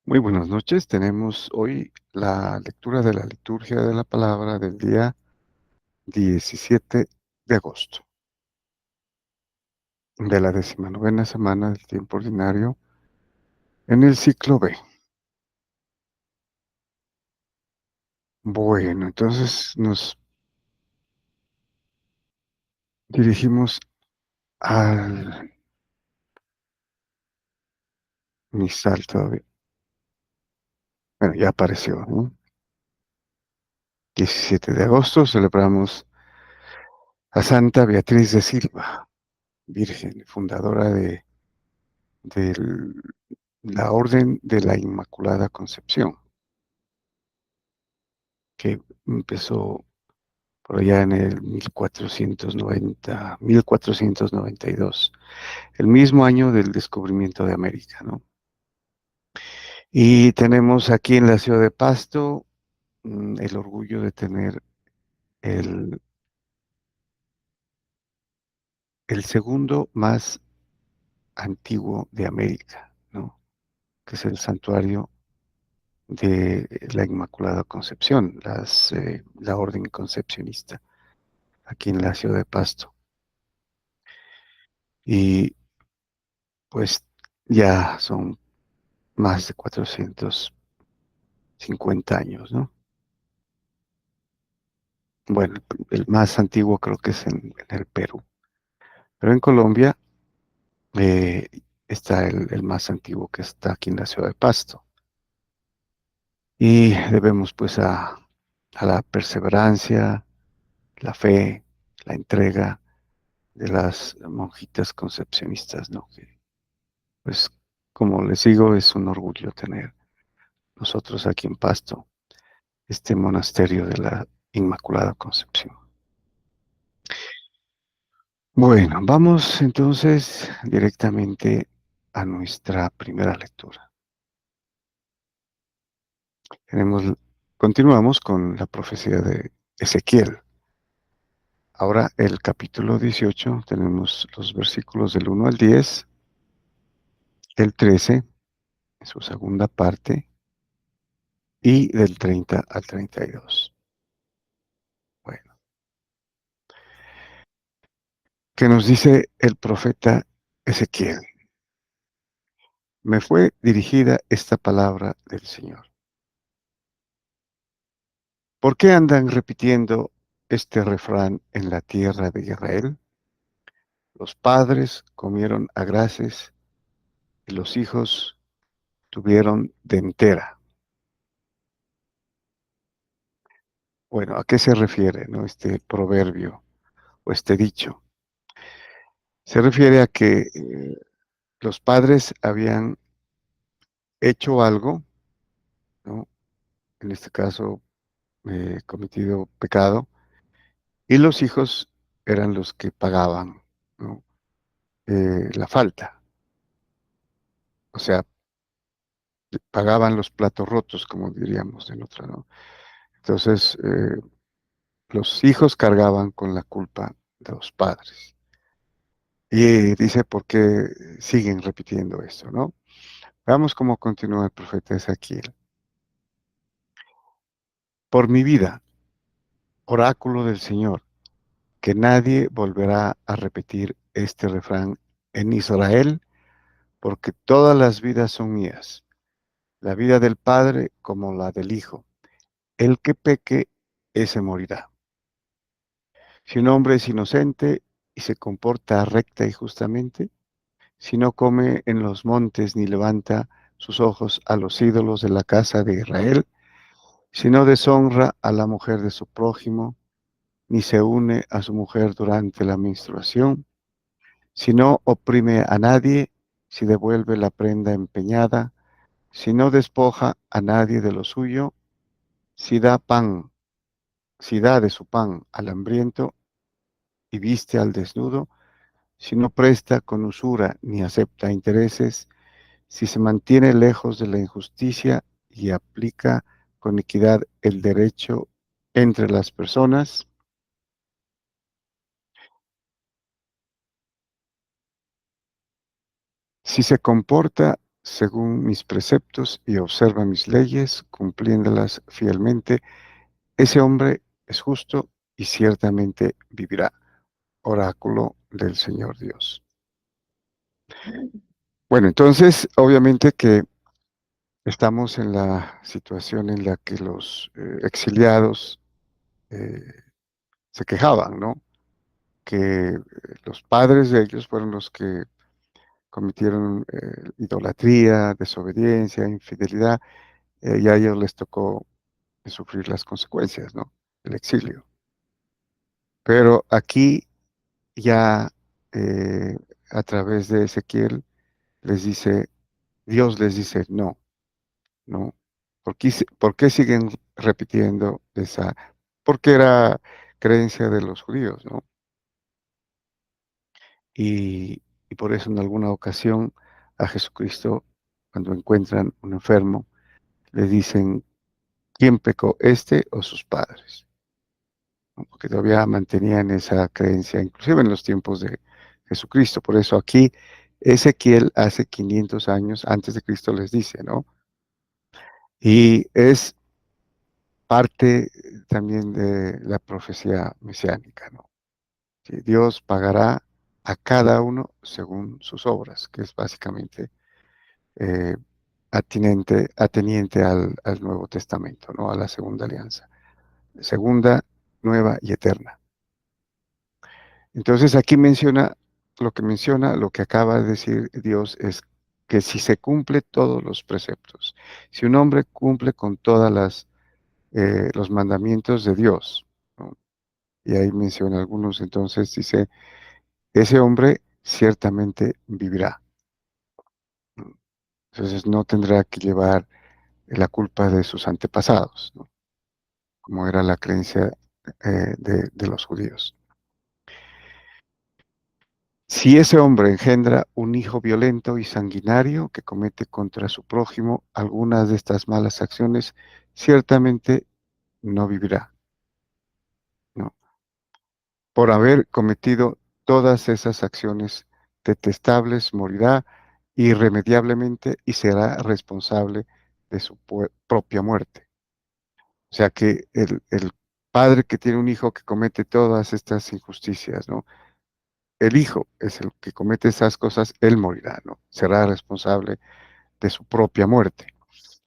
Muy buenas noches. Tenemos hoy la lectura de la liturgia de la palabra del día 17 de agosto, de la 19ª semana del tiempo ordinario en el ciclo B. Bueno, entonces nos dirigimos al misal todavía. Bueno, ya apareció, ¿no? 17 de agosto celebramos a Santa Beatriz de Silva, Virgen, fundadora de la Orden de la Inmaculada Concepción, que empezó por allá en el 1492, el mismo año del descubrimiento de América, ¿no? Y tenemos aquí en la ciudad de Pasto el orgullo de tener el, el segundo más antiguo de América, ¿no? Que es el santuario de la Inmaculada Concepción, la orden concepcionista, aquí en la ciudad de Pasto. Y pues ya son más de 450 años, ¿no? Bueno, el más antiguo creo que es en el Perú, pero en Colombia eh, está el más antiguo que está aquí en la ciudad de Pasto. Y debemos pues a la perseverancia, la fe, la entrega de las monjitas concepcionistas, ¿no? Que, pues como les digo, es un orgullo tener nosotros aquí en Pasto este monasterio de la Inmaculada Concepción. Bueno, vamos entonces directamente a nuestra primera lectura. Tenemos, continuamos con la profecía de Ezequiel. Ahora el capítulo 18, tenemos los versículos del 1 al 10, el 13 en su segunda parte y del 30 al 32. Bueno, ¿qué nos dice el profeta Ezequiel? Me fue dirigida esta palabra del Señor. ¿Por qué andan repitiendo este refrán en la tierra de Israel? Los padres comieron agraces y los hijos tuvieron dentera. Bueno, ¿a qué se refiere, no, este proverbio o este dicho? Se refiere a que los padres habían hecho algo, ¿no? En este caso, cometido pecado, y los hijos eran los que pagaban, ¿no? La falta. O sea, pagaban los platos rotos, como diríamos en otra, ¿no? Entonces, los hijos cargaban con la culpa de los padres. Y dice por qué siguen repitiendo esto, ¿no? Veamos cómo continúa el profeta Ezequiel. Por mi vida, oráculo del Señor, que nadie volverá a repetir este refrán en Israel, porque todas las vidas son mías, la vida del Padre como la del Hijo. El que peque, ese morirá. Si un hombre es inocente y se comporta recta y justamente, si no come en los montes ni levanta sus ojos a los ídolos de la casa de Israel, si no deshonra a la mujer de su prójimo, ni se une a su mujer durante la menstruación, si no oprime a nadie, si devuelve la prenda empeñada, si no despoja a nadie de lo suyo, si da pan, si da de su pan al hambriento y viste al desnudo, si no presta con usura ni acepta intereses, si se mantiene lejos de la injusticia y aplica con equidad el derecho entre las personas, si se comporta según mis preceptos y observa mis leyes, cumpliéndolas fielmente, ese hombre es justo y ciertamente vivirá. Oráculo del Señor Dios. Bueno, entonces, obviamente que estamos en la situación en la que los exiliados eh, se quejaban, ¿no? Que los padres de ellos fueron los que cometieron idolatría, desobediencia, infidelidad, y a ellos les tocó sufrir las consecuencias, ¿no? El exilio. Pero aquí ya eh, a través de Ezequiel les dice, Dios les dice, no, no. ¿Por qué siguen repitiendo esa? Porque era creencia de los judíos, ¿no? Y por eso en alguna ocasión a Jesucristo, cuando encuentran un enfermo, le dicen, ¿quién pecó, este o sus padres? ¿No? Porque todavía mantenían esa creencia, inclusive en los tiempos de Jesucristo. Por eso aquí Ezequiel hace 500 años antes de Cristo les dice, ¿no? Y es parte también de la profecía mesiánica, ¿no? Que Dios pagará a cada uno según sus obras, que es básicamente eh, ateniente al Nuevo Testamento, ¿no? A la segunda alianza. Segunda, nueva y eterna. Entonces aquí menciona, lo que acaba de decir Dios es que si se cumple todos los preceptos, si un hombre cumple con todas los mandamientos de Dios, ¿no? Y ahí menciona algunos, entonces dice, ese hombre ciertamente vivirá, ¿no? Entonces no tendrá que llevar la culpa de sus antepasados, ¿no? Como era la creencia de los judíos. Si ese hombre engendra un hijo violento y sanguinario que comete contra su prójimo algunas de estas malas acciones, ciertamente no vivirá, ¿no? Por haber cometido todas esas acciones detestables, morirá irremediablemente y será responsable de su propia muerte. O sea que el padre que tiene un hijo que comete todas estas injusticias, ¿no? El hijo es el que comete esas cosas, él morirá, ¿no? Será responsable de su propia muerte.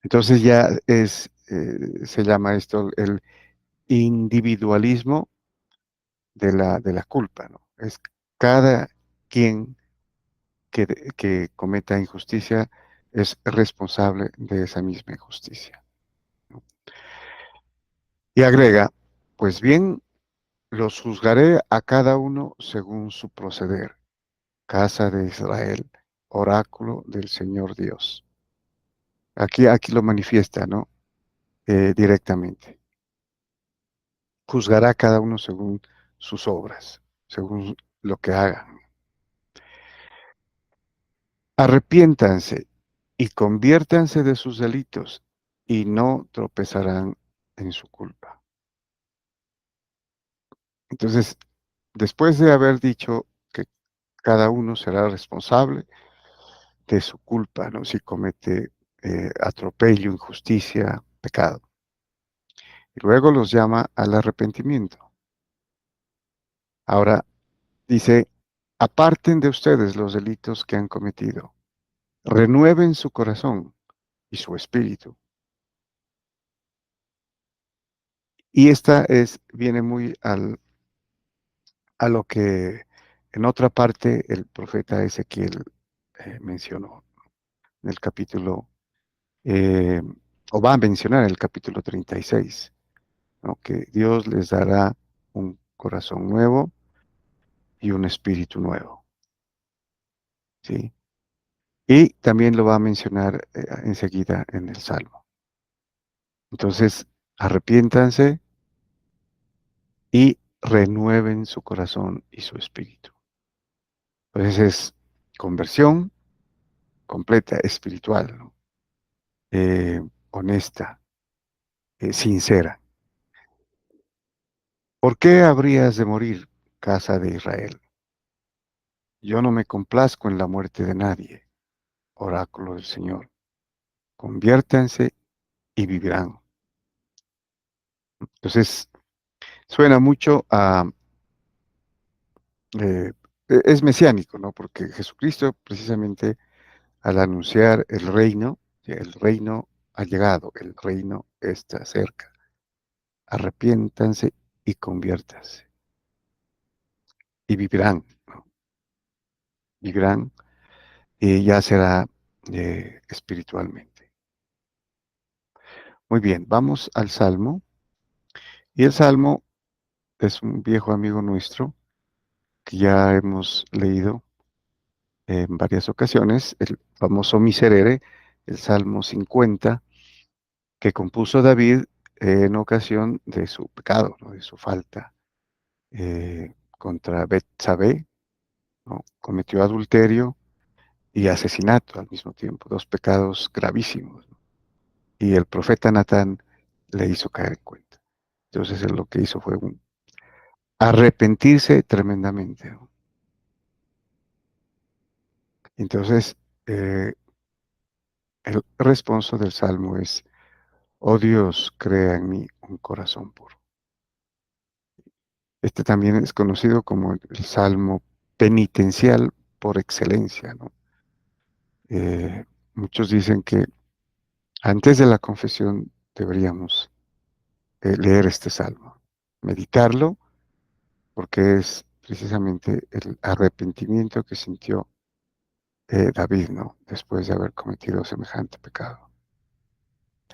Entonces ya se llama esto el individualismo de la culpa, ¿no? Es cada quien que, que cometa injusticia es responsable de esa misma injusticia, ¿no? Y agrega, pues bien, los juzgaré a cada uno según su proceder, casa de Israel, oráculo del Señor Dios. Aquí lo manifiesta, ¿no? Directamente. Juzgará a cada uno según sus obras, según lo que hagan. Arrepiéntanse y conviértanse de sus delitos y no tropezarán en su culpa. Entonces, después de haber dicho que cada uno será responsable de su culpa, ¿no? Si comete atropello, injusticia, pecado. Y luego los llama al arrepentimiento. Ahora dice, aparten de ustedes los delitos que han cometido, renueven su corazón y su espíritu. Y viene muy a lo que en otra parte el profeta Ezequiel mencionó en el capítulo, eh, o va a mencionar en el capítulo 36, ¿no? Que Dios les dará un corazón nuevo y un espíritu nuevo, ¿sí? Y también lo va a mencionar enseguida en el Salmo. Entonces, arrepiéntanse y renueven su corazón y su espíritu. Entonces es conversión completa, espiritual, ¿no? Eh, honesta, sincera. ¿Por qué habrías de morir, casa de Israel? Yo no me complazco en la muerte de nadie. oráculo del Señor. Conviértanse y vivirán. Entonces, suena mucho a, es mesiánico, ¿no? Porque Jesucristo, precisamente, al anunciar el reino ha llegado, el reino está cerca. Arrepiéntanse y conviértanse y vivirán, ¿no? Vivirán y ya será espiritualmente. Muy bien, vamos al Salmo. Y el Salmo es un viejo amigo nuestro que ya hemos leído en varias ocasiones, el famoso Miserere, el Salmo 50, que compuso David en ocasión de su pecado, ¿no? De su falta contra Betsabé, ¿no? Cometió adulterio y asesinato al mismo tiempo, dos pecados gravísimos, ¿no? Y el profeta Natán le hizo caer en cuenta. Entonces él lo que hizo fue arrepentirse tremendamente, ¿no? Entonces, eh, el responso del Salmo es, oh Dios, crea en mí un corazón puro. Este también es conocido como el Salmo penitencial por excelencia, ¿no? Muchos dicen que antes de la confesión deberíamos leer este salmo, meditarlo, porque es precisamente el arrepentimiento que sintió David, ¿no? Después de haber cometido semejante pecado.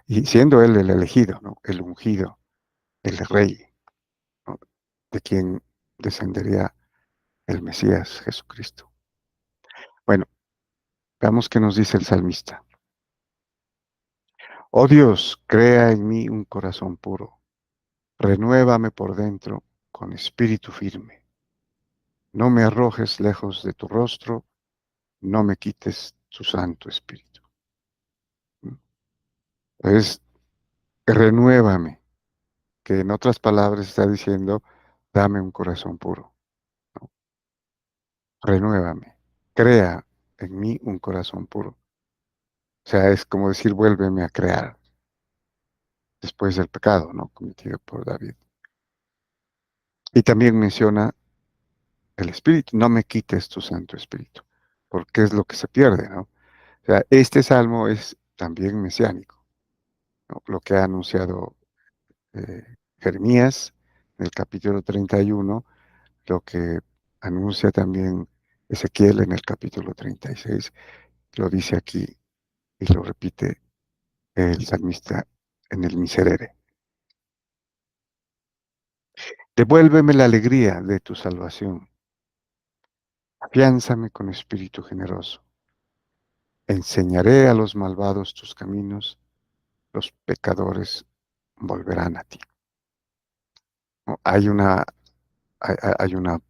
Y siendo él el elegido, ¿no? El ungido, el rey, ¿no? De quien descendería el Mesías Jesucristo. Bueno, veamos qué nos dice el salmista. Oh Dios, crea en mí un corazón puro, renuévame por dentro con espíritu firme. No me arrojes lejos de tu rostro, no me quites tu santo espíritu. Es renuévame, que en otras palabras está diciendo, dame un corazón puro, ¿no? Renuévame, crea en mí un corazón puro. O sea, es como decir, vuélveme a crear después del pecado, ¿no? Cometido por David. Y también menciona el espíritu, no me quites tu santo espíritu, porque es lo que se pierde, ¿no? O sea, este salmo es también mesiánico, ¿no? Lo que ha anunciado Jeremías en el capítulo 31, lo que anuncia también Ezequiel en el capítulo 36, lo dice aquí y lo repite el salmista en el Miserere. Devuélveme la alegría de tu salvación, afiánzame con espíritu generoso. Enseñaré a los malvados tus caminos, los pecadores volverán a ti. ¿No? Hay una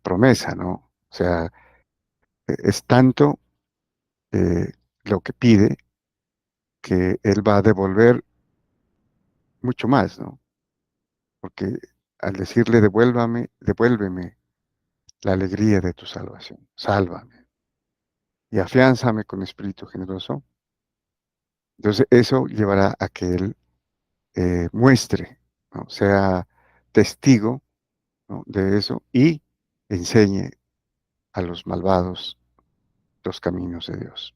promesa, ¿no? O sea, es tanto lo que pide que Él va a devolver mucho más, ¿no? Porque al decirle devuélveme la alegría de tu salvación, sálvame y afiánzame con espíritu generoso, entonces eso llevará a que Él muestre, ¿no? Sea testigo, ¿no? De eso y enseñe a los malvados los caminos de Dios.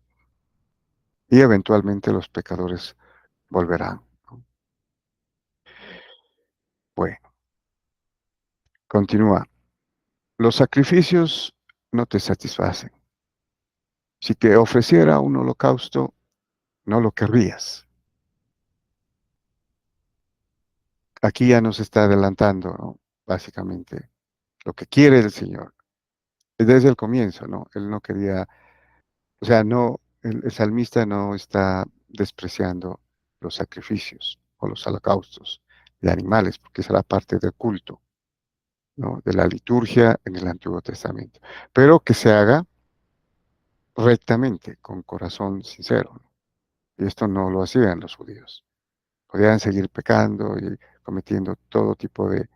Y eventualmente los pecadores volverán, ¿no? Bueno, continúa. Los sacrificios no te satisfacen. Si te ofreciera un holocausto, no lo querrías. Aquí ya nos está adelantando, ¿no? Básicamente, lo que quiere el Señor. Desde el comienzo, ¿no? Él no quería, o sea, no, el salmista no está despreciando los sacrificios o los holocaustos de animales, porque esa era parte del culto, ¿no? De la liturgia en el Antiguo Testamento. Pero que se haga rectamente, con corazón sincero, ¿no? Y esto no lo hacían los judíos. Podían seguir pecando y cometiendo todo tipo de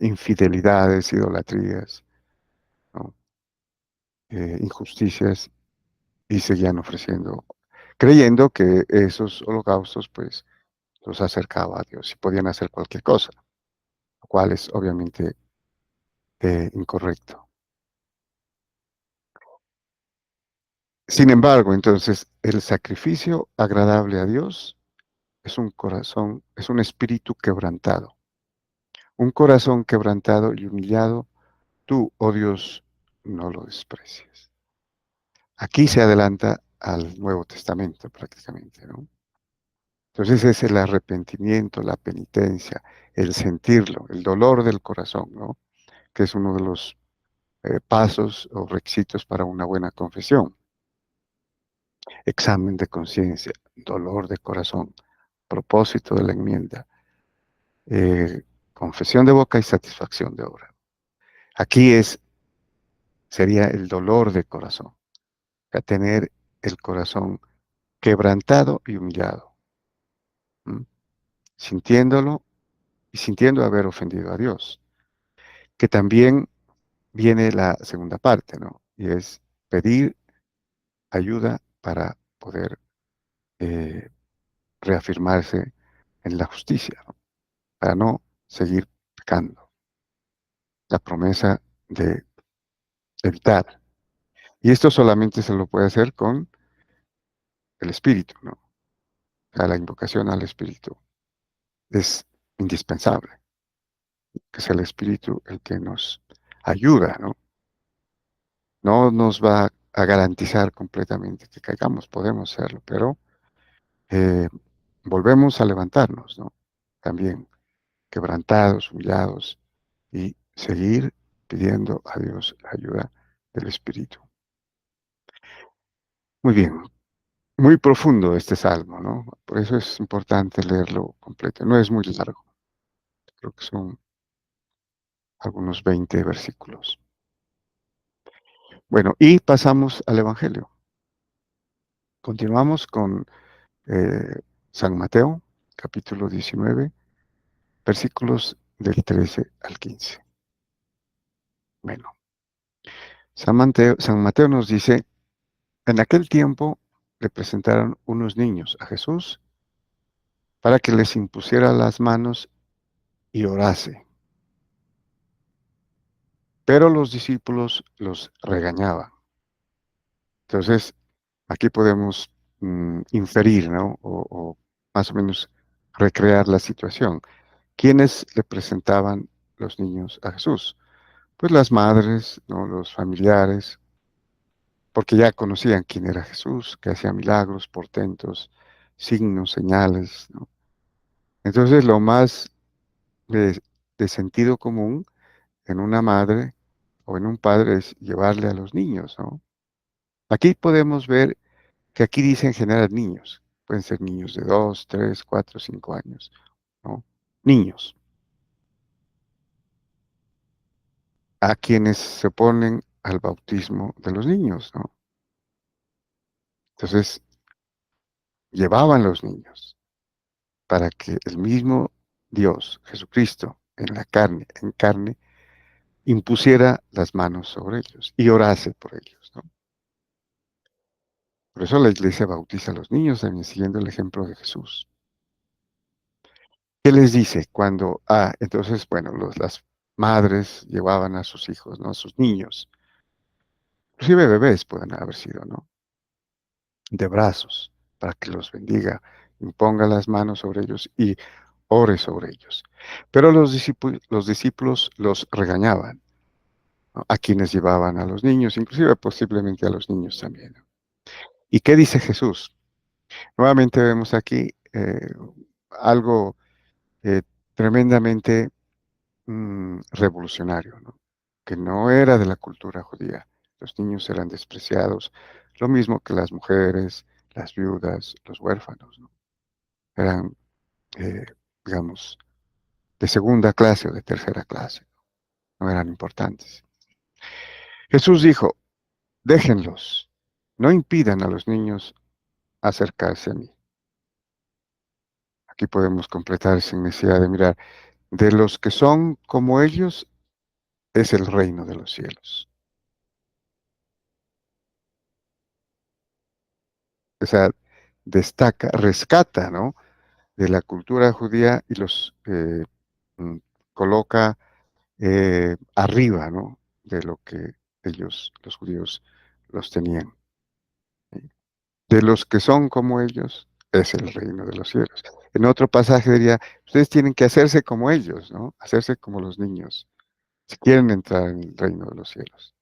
infidelidades, idolatrías, ¿no? Injusticias, y seguían ofreciendo, creyendo que esos holocaustos, pues, los acercaba a Dios y podían hacer cualquier cosa, lo cual es obviamente incorrecto. Sin embargo, entonces, el sacrificio agradable a Dios es un corazón, es un espíritu quebrantado. Un corazón quebrantado y humillado, tú, oh Dios, no lo desprecias. Aquí se adelanta al Nuevo Testamento prácticamente, ¿no? Entonces es el arrepentimiento, la penitencia, el sentirlo, el dolor del corazón, ¿no? Que es uno de los pasos o requisitos para una buena confesión. Examen de conciencia, dolor de corazón, propósito de la enmienda, eh, confesión de boca y satisfacción de obra. Aquí sería el dolor de corazón, a tener el corazón quebrantado y humillado, ¿m? Sintiéndolo y sintiendo haber ofendido a Dios, que también viene la segunda parte, ¿no? Y es pedir ayuda para poder eh, reafirmarse en la justicia, ¿no? Para no seguir pecando. La promesa de evitar. Y esto solamente se lo puede hacer con el Espíritu, ¿no? O sea, la invocación al Espíritu es indispensable, que es el Espíritu el que nos ayuda, ¿no? No nos va a garantizar completamente que caigamos, podemos hacerlo, pero eh, volvemos a levantarnos, ¿no? También quebrantados, humillados y seguir pidiendo a Dios la ayuda del Espíritu. Muy bien, muy profundo este salmo, ¿no? Por eso es importante leerlo completo. No es muy largo, creo que son algunos 20 versículos. Bueno, y pasamos al Evangelio. Continuamos con eh, San Mateo, capítulo 19, versículos del 13 al 15. Bueno, San Mateo nos dice, en aquel tiempo le presentaron unos niños a Jesús para que les impusiera las manos y orase. Pero los discípulos los regañaban. Entonces, aquí podemos inferir, ¿no? O más o menos recrear la situación. ¿Quiénes le presentaban los niños a Jesús? Pues las madres, ¿no? Los familiares, porque ya conocían quién era Jesús, que hacía milagros, portentos, signos, señales, ¿no? Entonces, lo más de, de sentido común en una madre o en un padre es llevarle a los niños, ¿no? Aquí podemos ver que aquí dice en general niños. Pueden ser niños de 2, 3, 4, 5 años, ¿no? Niños, a quienes se oponen al bautismo de los niños, ¿no? Entonces, llevaban los niños para que el mismo Dios, Jesucristo, en carne, impusiera las manos sobre ellos y orase por ellos, ¿no? Por eso la iglesia bautiza a los niños también siguiendo el ejemplo de Jesús. ¿Qué les dice cuando, entonces, bueno, las madres llevaban a sus hijos, ¿no? A sus niños, inclusive bebés pueden haber sido, ¿no? De brazos, para que los bendiga, imponga las manos sobre ellos y ore sobre ellos. Pero los discípulos los regañaban, ¿no? A quienes llevaban a los niños, inclusive posiblemente a los niños también, ¿no? ¿Y qué dice Jesús? Nuevamente vemos aquí algo eh, tremendamente revolucionario, ¿no? Que no era de la cultura judía. Los niños eran despreciados, lo mismo que las mujeres, las viudas, los huérfanos, ¿no? Eran, eh, digamos, de segunda clase o de tercera clase, no eran importantes. Jesús dijo, déjenlos, no impidan a los niños acercarse a mí. Aquí podemos completar sin necesidad de mirar. De los que son como ellos es el reino de los cielos. o sea, destaca, rescata, ¿no? De la cultura judía y los mm, coloca arriba, ¿no? De lo que ellos, los judíos, los tenían. ¿Sí? De los que son como ellos, es el reino de los cielos. En otro pasaje diría, ustedes tienen que hacerse como ellos, ¿no? Hacerse como los niños, si quieren entrar en el reino de los cielos.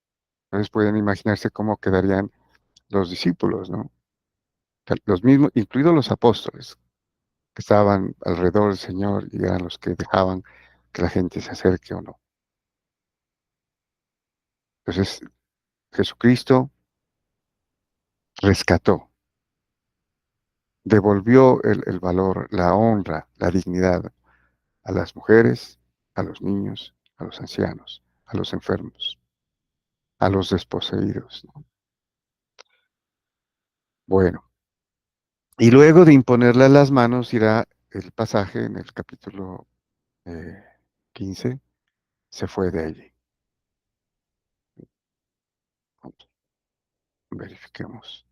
Entonces pueden imaginarse cómo quedarían los discípulos, ¿no? Los mismos, incluidos los apóstoles, que estaban alrededor del Señor y eran los que dejaban que la gente se acerque o no. Entonces, Jesucristo rescató, devolvió el valor, la honra, la dignidad a las mujeres, a los niños, a los ancianos, a los enfermos, a los desposeídos, ¿no? Bueno, y luego de imponerle las manos irá el pasaje en el capítulo eh, 15, se fue de allí. Verifiquemos.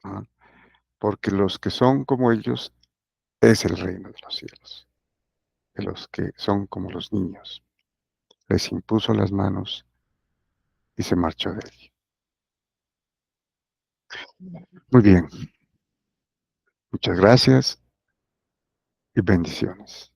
¿Ah? Porque los que son como ellos es el reino de los cielos. De los que son como los niños. Les impuso las manos y se marchó de allí. Muy bien, muchas gracias y bendiciones.